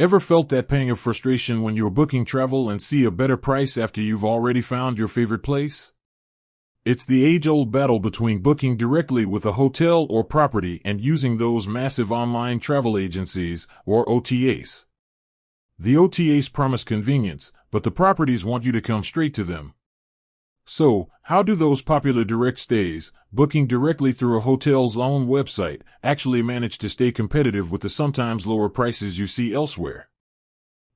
Ever felt that pang of frustration when you're booking travel and see a better price after you've already found your favorite place? It's the age-old battle between booking directly with a hotel or property and using those massive online travel agencies, or OTAs. The OTAs promise convenience, but the properties want you to come straight to them. So, how do those popular direct stays, booking directly through a hotel's own website, actually manage to stay competitive with the sometimes lower prices you see elsewhere?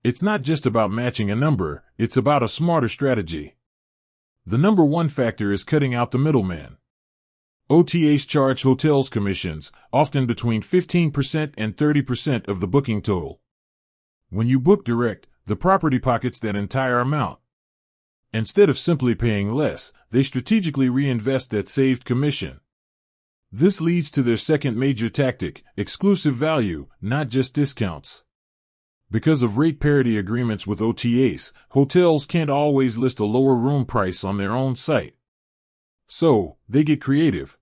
It's not just about matching a number, it's about a smarter strategy. The number one factor is cutting out the middleman. OTAs charge hotels commissions, often between 15% and 30% of the booking total. When you book direct, the property pockets that entire amount. Instead of simply paying less, they strategically reinvest that saved commission. This leads to their second major tactic, exclusive value, not just discounts. Because of rate parity agreements with OTAs, hotels can't always list a lower room price on their own site. So, they get creative.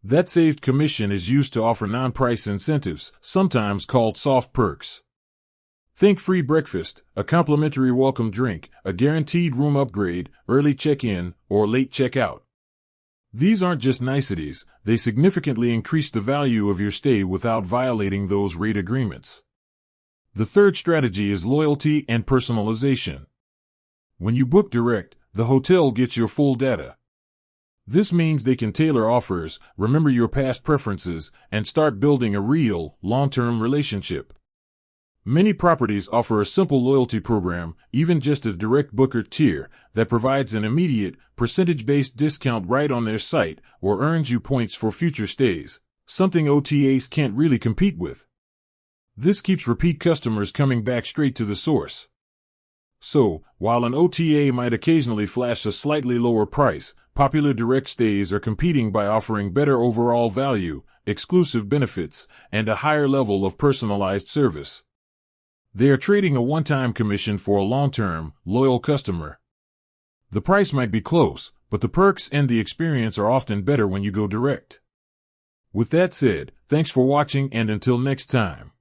That saved commission is used to offer non-price incentives, sometimes called soft perks. Think free breakfast, a complimentary welcome drink, a guaranteed room upgrade, early check-in, or late check-out. These aren't just niceties, they significantly increase the value of your stay without violating those rate agreements. The third strategy is loyalty and personalization. When you book direct, the hotel gets your full data. This means they can tailor offers, remember your past preferences, and start building a real, long-term relationship. Many properties offer a simple loyalty program, even just a direct booker tier, that provides an immediate, percentage-based discount right on their site or earns you points for future stays, something OTAs can't really compete with. This keeps repeat customers coming back straight to the source. So, while an OTA might occasionally flash a slightly lower price, popular direct stays are competing by offering better overall value, exclusive benefits, and a higher level of personalized service. They are trading a one-time commission for a long-term, loyal customer. The price might be close, but the perks and the experience are often better when you go direct. With that said, thanks for watching and until next time.